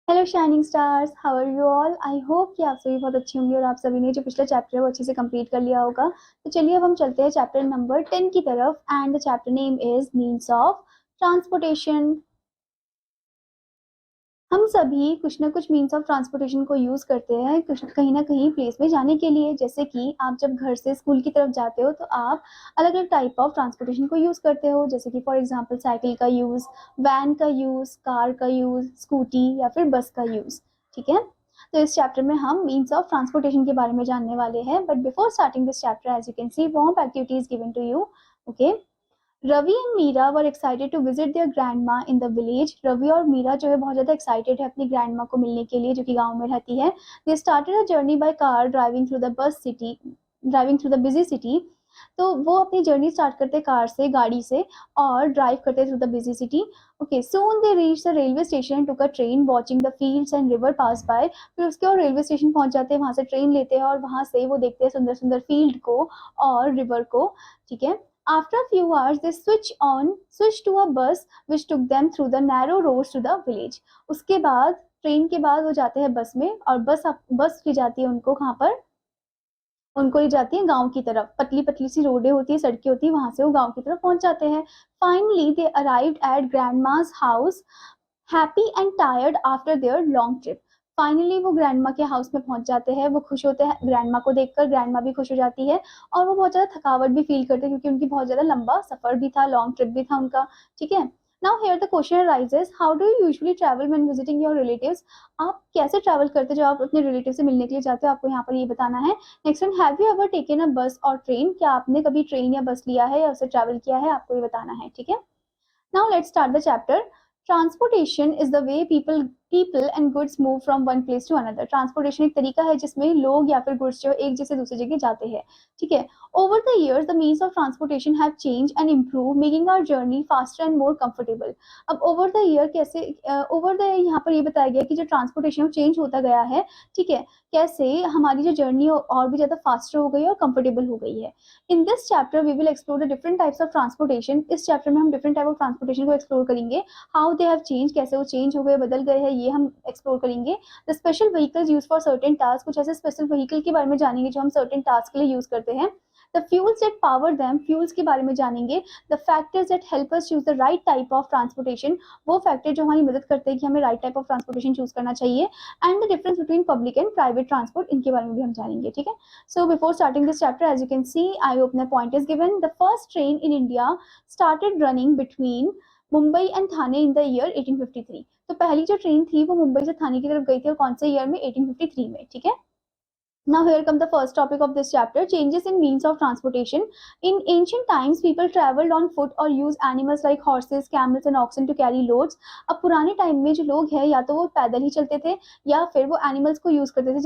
Hello shining stars, how are you all. I hope कि आप सभी बहुत अच्छे होंगे और आप सभी ने जो पिछला चैप्टर है वो अच्छे से कंप्लीट कर लिया होगा। तो चलिए अब हम चलते हैं चैप्टर नंबर 10 की तरफ and the chapter name is means of transportation. हम सभी कुछ ना कुछ मीन्स ऑफ ट्रांसपोर्टेशन को यूज करते हैं कुछ कहीं ना कहीं प्लेस में जाने के लिए। जैसे कि आप जब घर से स्कूल की तरफ जाते हो तो आप अलग अलग टाइप ऑफ ट्रांसपोर्टेशन को यूज करते हो, जैसे कि फॉर एग्जांपल साइकिल का यूज, वैन का यूज, कार का यूज, स्कूटी या फिर बस का यूज। ठीक है, तो इस चैप्टर में हम मीन्स ऑफ ट्रांसपोर्टेशन के बारे में जानने वाले हैं। But before starting this chapter, as you can see, warm activities given to you. Okay, Ravi and Meera were excited to visit their grandma in the village. Ravi और मीरा जो है बहुत ज्यादा एक्साइटेड है अपनी ग्रैंडमा को मिलने के लिए, जो कि गांव में रहती है। They started a journey by car driving through the busy city. तो वो अपनी जर्नी स्टार्ट करते कार से, गाड़ी से, और ड्राइव करते through the busy city. Okay, soon they reach the railway station, took a train, watching the fields and river pass by. फिर उसके और रेलवे स्टेशन पहुंच जाते हैं, वहां से ट्रेन लेते हैं और वहां से वो देखते हैं सुंदर सुंदर फील्ड को और रिवर को। ठीक है, after a few hours, they switched to a bus which took them through the narrow roads to the village. उसके बाद ट्रेन के बाद वो जाते हैं बस में, और बस ले जाती है उनको कहाँ पर, उनको ले जाती है गांव की तरफ। पतली पतली सी रोडें होती है, सड़कें होती है, वहां से वो गांव की तरफ पहुंच जाते हैं। Finally they arrived at grandma's house, happy and tired after their long trip. Finally वो ग्रैंडमा के हाउस में पहुंच जाते हैं, वो खुश होते हैं ग्रैंडमा को देखकर, ग्रैंडमा भी खुश हो जाती है और वो बहुत ज्यादा थकावट भी फील करते हैं क्योंकि उनकी बहुत ज्यादा लंबा सफर भी था, लॉन्ग ट्रिप भी था उनका। ठीक है, now here the question arises, how do you usually travel when visiting your relatives. आप कैसे ट्रैवल करते हो जब आप अपने रिलेटिव से मिलने के लिए जाते हो, आपको यहाँ पर ये बताना है। Next one, have you ever taken a बस और ट्रेन, क्या आपने कभी ट्रेन या बस लिया है या उससे ट्रैवल किया है, आपको ये बताना है। ठीक है, now let's start the chapter. Transportation is the way people and goods move from one place to another. Transportation एक तरीका है जिसमें लोग या फिर गुड्स जो एक जगह से दूसरी जगह जाते हैं। ठीक है, over the years the means of transportation have changed and improved, making our journey faster and more comfortable. अब over the year कैसे, over the यहाँ पर ये बताया गया कि जो ट्रांसपोर्टेशन चेंज होता गया है। ठीक है, कैसे हमारी जो जर्नी और भी ज्यादा फास्टर हो गई है और कंफर्टेबल हो गई है। In this chapter we will explore the different types of transportation. इस चैप्टर में हम डिफरेंट टाइप ऑफ ट्रांसपोर्टेशन को एक्सप्लोर करेंगे। हाउ दे हैव चेंज, कैसे वो चेंज हो गए, बदल गए हैं, ये हम एक्सप्लोर करेंगे। The special vehicles use for certain task, कुछ ऐसे स्पेशल व्हीकल के बारे में जानेंगे जो हम सर्टेन टास्क के लिए यूज करते हैं। The fuels that power them, fuels के बारे में जानेंगे। The factors that help us choose the right type of transportation, वो फैक्टर जो हमारी मदद करते हैं कि हमें right type of transportation choose करना चाहिए। And the difference between public and private transport, इनके बारे में भी हम जानेंगे। ठीक है, so before starting this chapter, as you can see, I hope the point is given. The first train in India started running between Mumbai and Thane in the year 1853। तो पहली जो ट्रेन थी वो मुंबई से थाने की तरफ गई थी, और कौन से ईयर में, 1853 में। ठीक है, now here come the first topic of this chapter, changes in means of transportation. In ancient times, people traveled on foot or used animals like horses, camels and oxen to carry loads. अब पुराने time में जो लोग हैं या तो वो पैदल ही चलते थे या फिर वो एनिमल्स को यूज करते थे,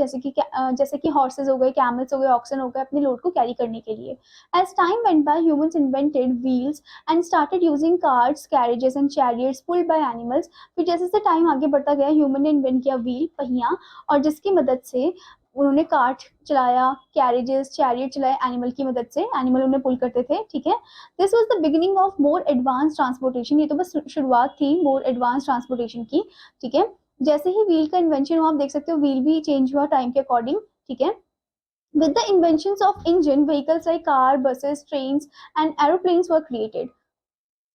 जैसे कि हॉर्सेज हो गए, कैमल्स हो गए, ऑक्सन हो गए, अपने लोड को कैरी करने के लिए। As time went by, humans invented wheels and started using carts, carriages and chariots pulled by animals. फिर जैसे जैसे टाइम आगे बढ़ता गया, ह्यूमन ने इन्वेंट किया व्हील, पहिया, और जिसकी मदद से उन्होंने कार्ट चलाया, कैरेजेस, चैरियट चलाए, एनिमल की मदद से, एनिमल उन्हें पुल करते थे। ठीक है, this was the beginning of more advance transportation, ये तो बस शुरुआत थी मोर एडवांस ट्रांसपोर्टेशन की। ठीक है, जैसे ही व्हील का इन्वेंशन हुआ, आप देख सकते हो व्हील भी चेंज हुआ टाइम के अकॉर्डिंग। ठीक है, with the inventions of engine, vehicles like car, buses, trains and aeroplanes were created.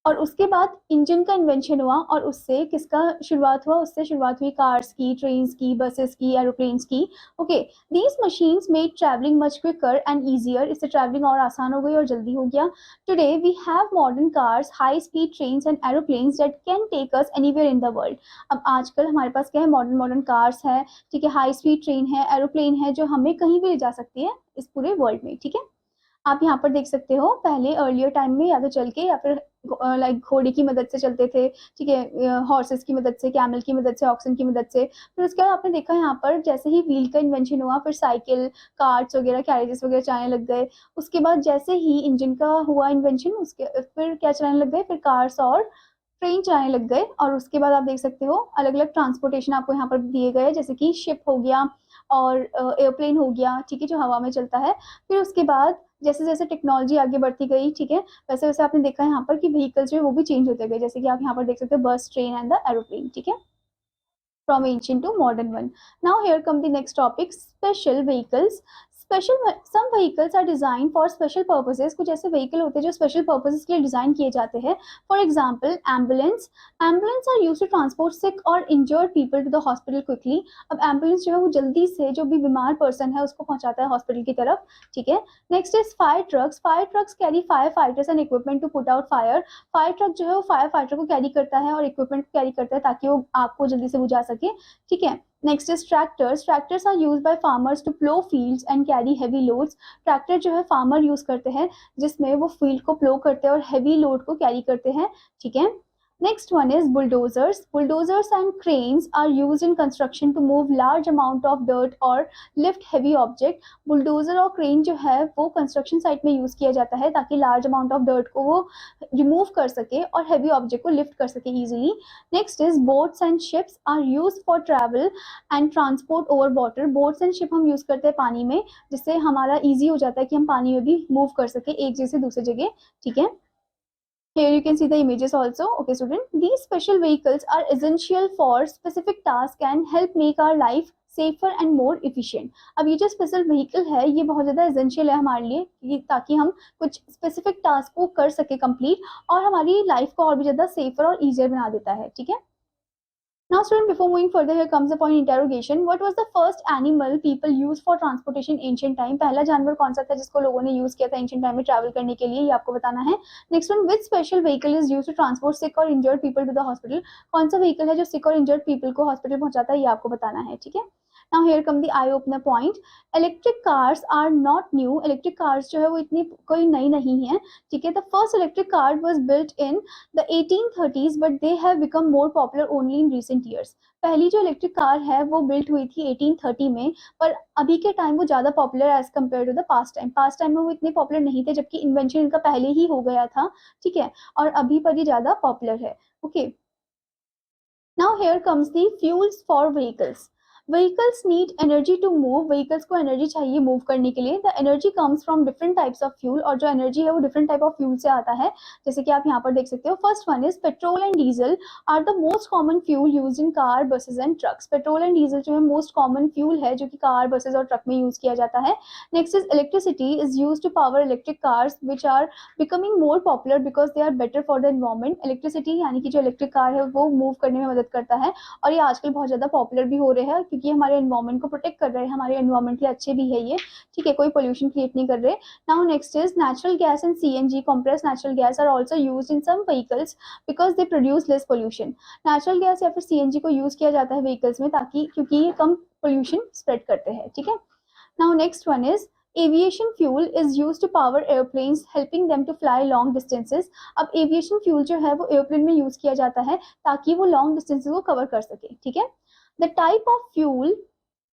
और उसके बाद इंजन का इन्वेंशन हुआ और उससे किसका शुरुआत हुआ, उससे शुरुआत हुई कार्स की, ट्रेन्स की, बसेस की, एरोप्लेन्स की। Okay, these machines made travelling much quicker and easier, इससे ट्रैवलिंग और आसान हो गई और जल्दी हो गया। Today we have modern cars, high speed trains and aeroplanes that can take us anywhere in the world. अब आजकल हमारे पास क्या है, मॉडर्न मॉडर्न कार्स है। ठीक है, हाई स्पीड ट्रेन है, एरोप्लेन है, जो हमें कहीं भी ले जा सकती है इस पूरे वर्ल्ड में। ठीक है, आप यहाँ पर देख सकते हो, पहले अर्लियर टाइम में या तो चल के या फिर लाइक घोड़े की मदद से चलते थे। ठीक है, हॉर्सेस की मदद से, कैमल की मदद से, ऑक्सन की मदद से। फिर उसके बाद आपने देखा यहाँ पर जैसे ही व्हील का इन्वेंशन हुआ, फिर साइकिल, कार्ट्स वगैरह, कैरेजेस वगैरह चलाने लग गए। उसके बाद जैसे ही इंजन का हुआ इन्वेंशन, उसके फिर क्या चलाने लग गए, फिर कार्स और ट्रेन चलाने लग गए। और उसके बाद आप देख सकते हो अलग अलग ट्रांसपोर्टेशन आपको यहाँ पर दिए गए, जैसे कि शिप हो गया और एयरप्लेन हो गया। ठीक है, जो हवा में चलता है। फिर उसके बाद जैसे जैसे टेक्नोलॉजी आगे बढ़ती गई, ठीक है, वैसे वैसे आपने देखा यहाँ पर कि व्हीकल्स जो है वो भी चेंज होते गए, जैसे कि आप यहाँ पर देख सकते हो बस, ट्रेन एंड द एरोप्लेन। ठीक है, from ancient to modern one. Now here come the next topic, special vehicles. Special some vehicles are design for special purposes. कुछ ऐसे व्हीकल होते हैं जो स्पेशल पर्पसेस के लिए डिजाइन किए जाते हैं. For example ambulance. Ambulance are used to transport sick और injured people to the hospital quickly. अब एम्बुलेंस जो है वो जल्दी से जो भी बीमार पर्सन है उसको पहुंचाता है हॉस्पिटल की तरफ. ठीक है. Next is fire trucks. Fire trucks carry fire fighters and equipment to put out fire. Fire truck जो है वो फायर फाइटर को कैरी करता है और इक्विपमेंट को कैरी करता है ताकि वो आग को जल्दी से बुझा सके. ठीक है. Next is tractors. Tractors are use by farmers to plough fields and carry heavy loads. Tractor जो है फार्मर यूज करते हैं जिसमें वो फील्ड को प्लो करते हैं और हैवी लोड को कैरी करते हैं. ठीक है. Next one is bulldozers. Bulldozers and cranes are used in construction to move large amount of dirt or lift heavy object. Bulldozer और क्रेन जो है वो कंस्ट्रक्शन साइट में यूज किया जाता है ताकि लार्ज अमाउंट ऑफ डर्ट को वो रिमूव कर सके और हैवी ऑब्जेक्ट को लिफ्ट कर सके easily. Next is boats and ships are use for travel and transport over water. Boats and ship हम यूज करते हैं पानी में जिससे हमारा ईजी हो जाता है कि हम पानी में भी मूव कर सके एक जगह से दूसरी जगह. ठीक है. Here you can see the images also. Okay, student, these special vehicles are essential for specific tasks and help make our life safer and more efficient. अब ये जो स्पेशल व्हीकल है ये बहुत ज़्यादा एसेंशियल है हमारे लिए ताकि हम कुछ स्पेसिफिक टास्क को कर सके कंप्लीट और हमारी लाइफ को और भी ज़्यादा सेफर और ईजियर बना देता है. ठीक है. Now student, before moving further, here comes the point interrogation. What was the first animal people used for transportation ancient time? पहला जानवर कौन सा था जिसको लोगों ने यूज किया था एंशियंट टाइम में ट्रैवल करने के लिए, ये आपको बताना है. Next one, which special vehicle is used to transport sick or injured people to the hospital? कौन सा व्हीकल है जो सिक और इंजर्ड पीपल को हॉस्पिटल पहुंचाता है, ये आपको बताना है. ठीक है. Now here come the eye opener point. Electric cars are not new. Electric cars जो है वो इतनी कोई नई नहीं है. ठीक है. The first electric car was built in the 1830s, but they have become more popular only in recent years. पहली जो इलेक्ट्रिक कार है वो बिल्ट हुई थी 1830 में, पर अभी के टाइम वो ज़्यादा popular as compare to the past time. Past time में वो इतने पॉपुलर नहीं थे जबकि इन्वेंशन इनका पहले ही हो गया था. ठीक है. और अभी पर ये ज़्यादा पॉपुलर है. Okay. Now here comes the fuels for vehicles. Vehicles need energy to move. Vehicles को एनर्जी चाहिए मूव करने के लिए. The energy comes from different types of fuel. और जो एनर्जी है वो डिफरेंट टाइप ऑफ फ्यूल से आता है जैसे कि आप यहाँ पर देख सकते हो. First one is petrol and diesel are the most common fuel use in car, buses and trucks. Petrol and diesel जो है मोस्ट कॉमन फ्यूल है जो कि कार, बसेज और ट्रक में यूज किया जाता है. Next is electricity is use to power electric cars which are becoming more popular because they are better for the environment. Electricity यानी कि जो इलेक्ट्रिक कार है वो मूव करने में मदद करता है और ये आजकल बहुत ज़्यादा पॉपुलर भी हो रहे हैं क्योंकि हमारे एनवायरमेंट को प्रोटेक्ट कर रहे हैं. हमारे एनवायरमेंट के लिए अच्छे भी है ये. ठीक है. कोई पोल्यूशन क्रिएट नहीं कर रहे. Now next is natural gas and CNG compressed natural gas are also used in some vehicles because they produce less pollution. Natural gas या फिर सीएनजी को यूज किया जाता है व्हीकल्स में ताकि क्योंकि ये कम पोल्यूशन स्प्रेड करते हैं. ठीक है. Now next one is aviation fuel is use to power airplanes helping them to fly long distances. अब एविएशन फ्यूल जो है वो एयरप्लेन में यूज किया जाता है ताकि वो लॉन्ग डिस्टेंसेज को कवर कर सके. ठीक है. The type of fuel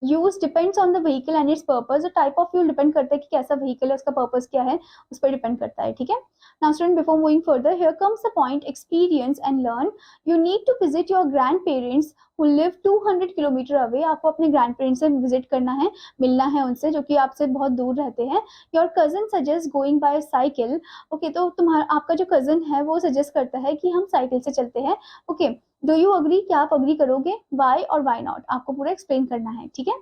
use depends on the vehicle and it's purpose. Type of fuel depend करता है कि कैसा व्हीकल है, उसका पर्पस क्या है, उस पर डिपेंड करता है. ठीक है. Now student, before moving further, here comes the point experience and learn. You need to visit your grandparents who live 200 kilometre away. आपको अपने ग्रैंड पेरेंट्स से विजिट करना है, मिलना है उनसे जो कि आपसे बहुत दूर रहते हैं. Your cousin suggest going by cycle. Okay. तो तुम्हारा आपका जो कजन है वो सजेस्ट करता है कि हम साइकिल से चलते हैं. ओके. Do you agree? क्या आप अग्री करोगे? वाई और वाई नॉट आपको पूरा एक्सप्लेन करना है. ठीक है.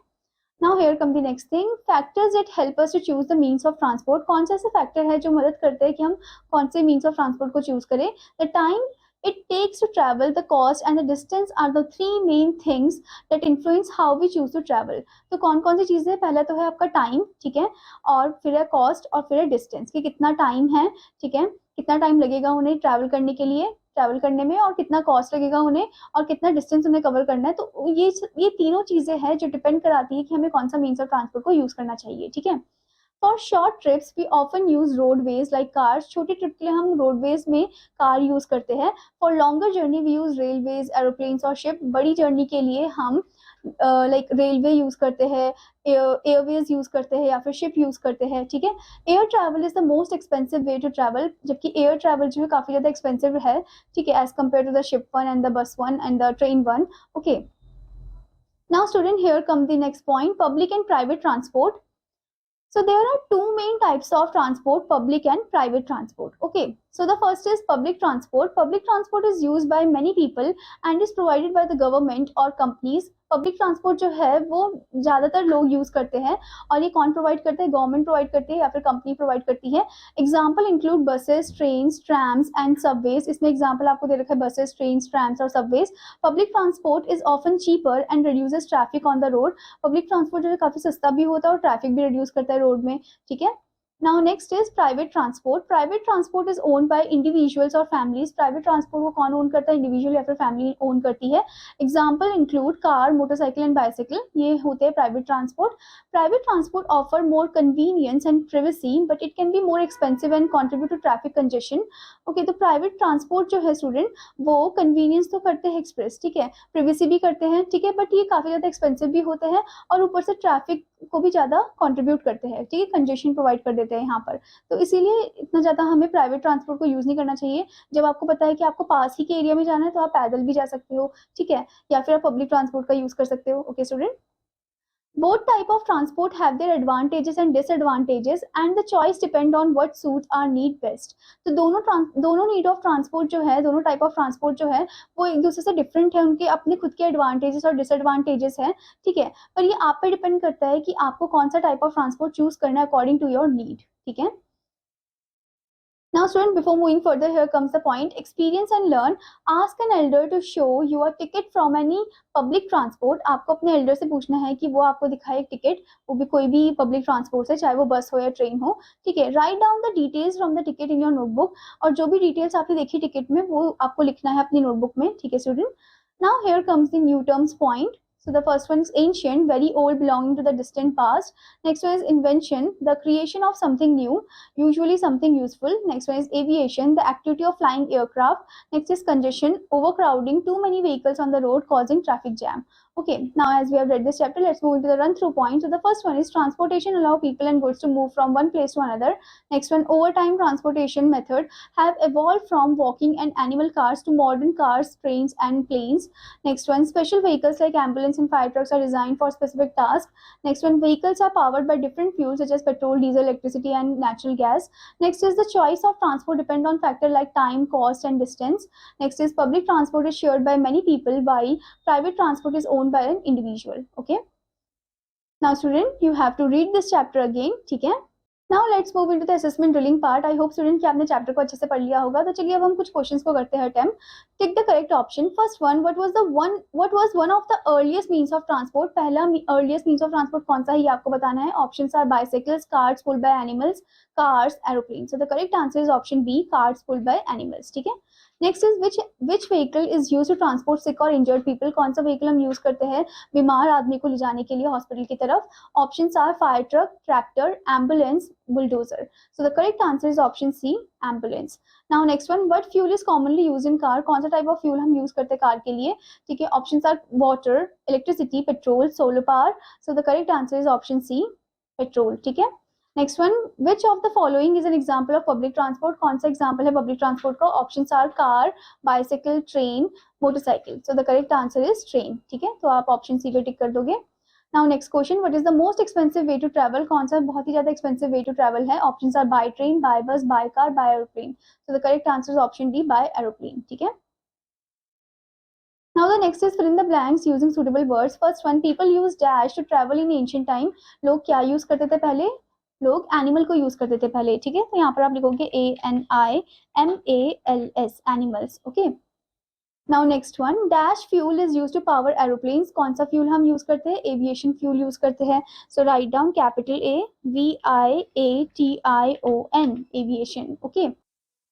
Now here come the next thing, factors that help us to choose the means of transport. कौन से ऐसे फैक्टर है जो मदद करते हैं कि हम कौन से means of transport को choose करें. The time it takes to travel, the cost and the distance are the three main things that influence how we choose to travel. तो कौन कौन सी चीज़ें है? पहला तो है आपका टाइम. ठीक है. और फिर है कॉस्ट और फिर है डिस्टेंस कि कितना टाइम है. ठीक है. कितना टाइम लगेगा उन्हें ट्रैवल करने के लिए, ट्रैवल करने में, और कितना कॉस्ट लगेगा उन्हें और कितना डिस्टेंस उन्हें कवर करना है. तो ये तीनों चीज़ें हैं जो डिपेंड कराती है कि हमें कौन सा मीन्स ऑफ ट्रांसपोर्ट को यूज़ करना चाहिए. ठीक है. For short trips we often use roadways like cars. छोटी ट्रिप के लिए हम रोडवेज में कार यूज करते हैं. For longer journey we use railways, aeroplanes और शिप. बड़ी जर्नी के लिए हम लाइक रेलवे यूज करते हैं, एयरवेज यूज करते हैं या फिर शिप यूज करते हैं. ठीक है. Air travel is the most expensive way to travel. जबकि एयर ट्रैवल जो है काफी ज्यादा एक्सपेंसिव है. ठीक है. As compare to the ship one and the bus one and the train one. Okay. Now student, here come the next point, public and private transport. So there are two main types of transport, public and private transport. Okay, so the first is public transport. Public transport is used by many people and is provided by the government or companies. Public transport जो है वो ज़्यादातर लोग use करते हैं, और ये कौन प्रोवाइड करते हैं? गवर्नमेंट प्रोवाइड करती है या फिर कंपनी प्रोवाइड करती है. Example include buses, trains, ट्रैम्स and subways. इसमें एग्जाम्पल आपको दे रखा है बसेस, ट्रेन्स, ट्रैम्स और subways. Public transport is often cheaper and reduces traffic on the road. Public transport जो है काफ़ी सस्ता भी होता है और ट्रैफिक भी रिड्यूस करता है रोड में. ठीक है. Now next is private transport. Private transport is owned by individuals or families. Private transport को कौन own करता है? Individual या फिर family own करती है. Example include car, motorcycle and bicycle. ये होते हैं private transport. Private transport offer more convenience and privacy, but it can be more expensive and contribute to traffic congestion. Okay, तो private transport जो है student वो convenience तो करते हैं express, ठीक है, privacy भी करते हैं, ठीक है, but ये काफ़ी ज़्यादा expensive भी होते हैं और ऊपर से traffic को भी ज़्यादा कंट्रीब्यूट करते हैं, ठीक है, कंजेशन प्रोवाइड कर देते हैं यहाँ पर. तो इसीलिए इतना ज़्यादा हमें प्राइवेट ट्रांसपोर्ट को यूज़ नहीं करना चाहिए. जब आपको पता है कि आपको पास ही के एरिया में जाना है तो आप पैदल भी जा सकते हो, ठीक है, या फिर आप पब्लिक ट्रांसपोर्ट का यूज़ कर सकते हो. Okay student, both type of transport have their advantages and disadvantages and the choice depend on what suits our need best. तो दोनों नीड ऑफ ट्रांसपोर्ट जो है, दोनों टाइप ऑफ ट्रांसपोर्ट जो है वो एक दूसरे से डिफरेंट है, उनके अपने खुद के एडवांटेजेस और डिसएडवांटेजेस है, ठीक है, पर ये आप पे डिपेंड करता है कि आपको कौन सा टाइप ऑफ ट्रांसपोर्ट चूज करना है अकॉर्डिंग टू योर नीड. ठीक है. Now student, before moving further, here comes the point. Experience and learn. Ask an elder to show you a ticket from any public transport. आपको अपने elder से पूछना है कि वो आपको दिखाए एक टिकट, वो भी कोई भी public transport से, चाहे वो बस हो या ट्रेन हो, ठीक है. Write down the details from the ticket in your notebook. और जो भी डिटेल्स आपने देखी टिकट में वो आपको लिखना है अपनी नोटबुक में, ठीक है student. Now here comes the new terms point. So the first one is ancient, very old, belonging to the distant past. Next one is invention, the creation of something new, usually something useful. Next one is aviation, the activity of flying aircraft. Next is congestion, overcrowding, too many vehicles on the road causing traffic jam. Okay, now as we have read this chapter, let's move into the run through points. So the first one is transportation allow people and goods to move from one place to another. Next one, over time transportation method have evolved from walking and animal cars to modern cars, trains and planes. Next one, special vehicles like ambulance and fire trucks are designed for specific tasks. Next one, vehicles are powered by different fuels such as petrol, diesel, electricity and natural gas. Next is the choice of transport depend on factor like time, cost and distance. Next is public transport is shared by many people while private transport is owned by an individual. Okay. Now student, you have to read this chapter again, ठीक है. Now let's move into the assessment drilling part. I hope student कि आपने chapter को अच्छे से पढ़ लिया होगा. तो चलिए अब हम कुछ क्वेश्चंस को करते हैं attempt. Tick the correct option. First one, what was one of the earliest means of transport? पहला earliest means of transport कौन सा है ये आपको बताना है. Options are bicycles, carts pulled by animals, cars, aeroplanes. So the correct answer is option B, carts pulled by animals. ठीक है. Next is which vehicle is used to transport sick or injured people? कौन सा vehicle हम use करते हैं बीमार आदमी को ले जाने के लिए हॉस्पिटल की तरफ. Options are fire truck, tractor, ambulance, bulldozer. So the correct answer is option C, ambulance. Now next one, what fuel is commonly used in car? कौन सा type of fuel हम use करते हैं कार के लिए, ठीक है. Options are water, electricity, petrol, solar power. So the correct answer is option C, petrol. ठीक है. Next one, which of the following is an example of public transport? कौन सा example है public transport का? Options are car, bicycle, train, motorcycle. So the correct answer is train. ठीक है, तो आप option C पे टिक कर दोगे. Now next question, what is the most expensive way to travel? कौन सा बहुत ही ज़्यादा expensive way to travel है? Options are by train, by bus, by car, by aeroplane. So the correct answer is option D, by aeroplane. ठीक है. Now the next is fill in the blanks using suitable words. First one, people use dash to travel in ancient time. लोग क्या use करते थे पहले? लोग animal को use करते थे पहले, ठीक है. तो यहाँ पर आप लिखोगे ANIMALS, animals. Okay. Now next one, dash fuel is use to power aeroplanes. कौन सा फ्यूल हम यूज करते हैं? एविएशन फ्यूल यूज करते हैं. So write down capital AVIATION, aviation. Okay.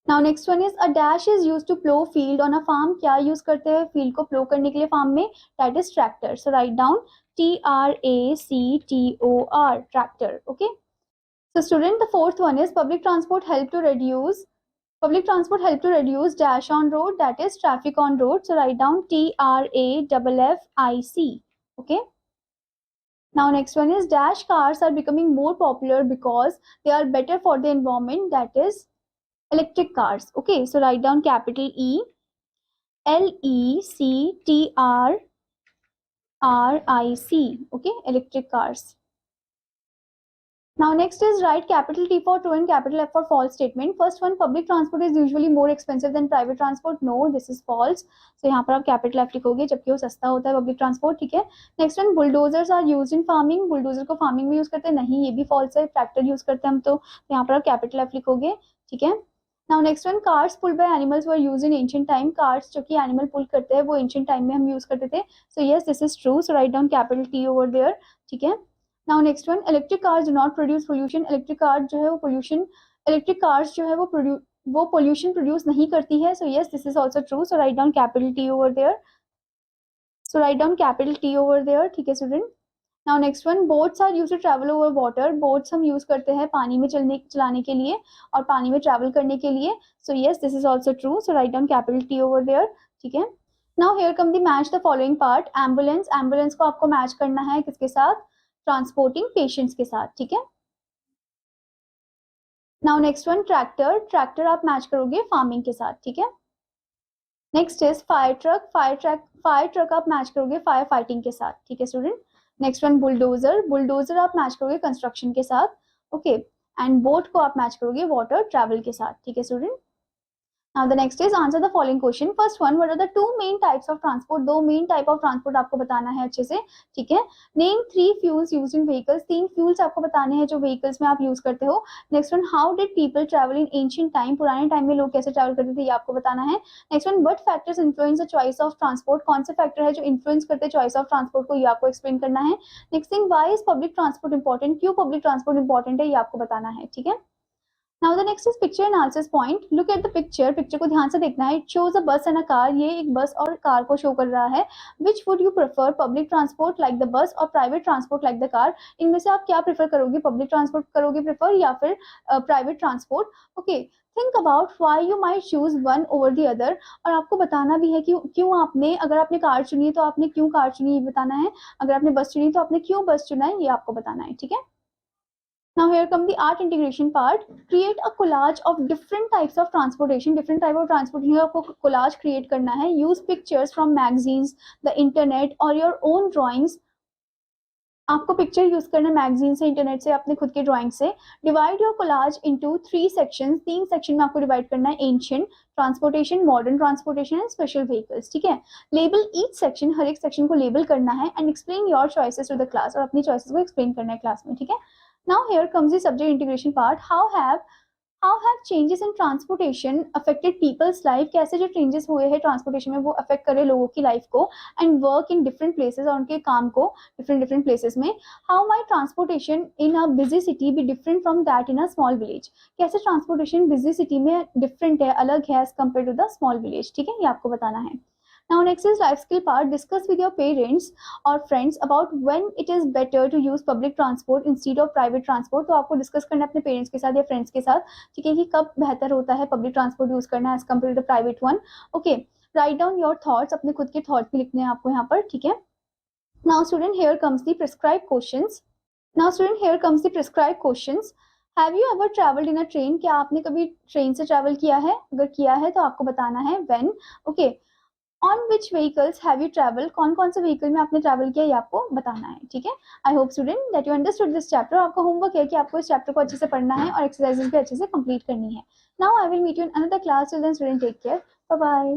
Now next one is a dash is use to plough field on a farm. क्या use करते हैं फील्ड को प्लो करने के लिए फार्म में? That is tractor. So write down TRACTOR, tractor. Okay. So student, the fourth one is public transport help to reduce dash on road, that is traffic on road. So write down TRAFFIC. Okay. Now next one is dash cars are becoming more popular because they are better for the environment, that is electric cars. Okay. So write down capital ELECTRRIC. Okay. Electric cars. Now next is write capital T for true and capital F for false statement. First one, public transport is usually more expensive than private transport. No, this is false. So यहाँ पर आप capital F लिखोगे जबकि वो सस्ता होता है public transport, ठीक है. Next one, bulldozers are used in farming. bulldozer को farming में use करते हैं, नहीं ये भी false है. tractor use करते हैं हम तो यहाँ पर आप capital F लिखोगे, ठीक है. Now next one, carts pulled by animals were used in ancient time. carts जो कि animal pull करते हैं वो ancient time में हम use करते थे. So yes, this is true. So write down capital T over there, ठीक है. Now next one, electric cars do not produce pollution. electric car जो है वो pollution, electric cars जो है वो pollution produce नहीं करती है. So yes, this is also true. So write down capital T over there. So write down capital T over there, ठीक है student. Now next one, boats are used to travel over water. boats हम use करते हैं पानी में चलाने के लिए और पानी में travel करने के लिए. So yes, this is also true. So write down capital T over there, ठीक है. Now here come the match the following part. ambulance, ambulance को आपको match करना है किसके साथ? ट्रांसपोर्टिंग पेशेंट्स के साथ, ठीक है. Now next one, tractor, tractor आप मैच करोगे फार्मिंग के साथ, ठीक है. Next is fire truck, fire truck आप मैच करोगे फायर फाइटिंग के साथ, ठीक है student. Next one, bulldozer, bulldozer आप मैच करोगे कंस्ट्रक्शन के साथ, ओके. एंड बोट को आप मैच करोगे वाटर ट्रैवल के साथ, ठीक है student. Now the next is answer the following question. First one, what are the two main types of transport? दो main type of transport आपको बताना है अच्छे से, ठीक है. Name three fuels used in vehicles. तीन fuels आपको बताने हैं जो vehicles में आप use करते हो. Next one, how did people travel in ancient time? पुराने time में लोग कैसे travel करते थे ये आपको बताना है. Next one, what factors influence the choice of transport? कौन से factor है जो influence करते हैं choice of transport को, ये आपको explain करना है. Next thing, why is public transport important? क्यों public transport important है ये आपको बताना है, ठीक है. Now the next is picture analysis point. Look at the picture. Picture को ध्यान से देखना है. It shows a bus and a car. ये एक बस और कार को शो कर रहा है. Which would you prefer? Public transport like the bus और private transport like the car? इनमें से आप क्या prefer करोगे? Public transport करोगे prefer या फिर private transport? Okay. Think about why you might choose one over the other. और आपको बताना भी है कि क्यों आपने, अगर आपने कार चुनी है तो आपने क्यों कार चुनी ये बताना है. अगर आपने बस चुनी तो आपने क्यों बस चुना है ये आपको बताना है, ठीक है. Now here come the art integration part. Create a collage of different types of transportation. Different type of transportation आपको collage create करना है. Use pictures from magazines, the internet or your own drawings. आपको picture use करना है magazine से, internet से, अपने खुद के ड्राइंग से. Divide your collage into 3 sections. 3 section में आपको डिवाइड करना है. Ancient, transportation, modern transportation and special vehicles, ठीक है. लेबल ईच सेक्शन, हर एक सेक्शन को लेबल करना है. And explain your choices to the class, और अपनी चॉइसेस को एक्सप्लेन करना है क्लास में, ठीक है. Now here comes the subject integration part. How have changes in transportation affected people's life? कैसे जो changes हुए हैं ट्रांसपोर्टेशन में वो affect करे लोगों की लाइफ को. And work in different places, और उनके काम को different places में. How might transportation in a busy city be different from that in a small village? कैसे transportation busy city में different है, अलग है as compared to the small village, ठीक है. ये आपको बताना है. Now next is life skill part. Discuss with your parents or friends about when it is better to use public transport instead of private transport. तो आपको discuss करना है अपने पेरेंट्स के साथ या फ्रेंड्स के साथ, ठीक है, कि कब बेहतर होता है पब्लिक ट्रांसपोर्ट यूज करना as compare to the private one. Okay, write down your thoughts. अपने खुद के थॉट्स भी लिखने हैं आपको यहाँ पर, ठीक है. Now student, here comes the prescribe questions. Now student, here comes the prescribe questions. Have you ever travelled in a train? क्या आपने कभी ट्रेन से ट्रैवल किया है? अगर किया है तो आपको बताना है when. Okay. On which vehicles have you traveled? कौन से व्हीकल में आपने ट्रैवल किया ये आपको बताना है, ठीक है. I hope student that you understood this chapter. आपका होमवर्क है कि आपको इस चैप्टर को अच्छे से पढ़ना है और एक्सरसाइजेस भी अच्छे से कंप्लीट करनी है. Now I will meet you in another class. Till then student, take care, bye bye.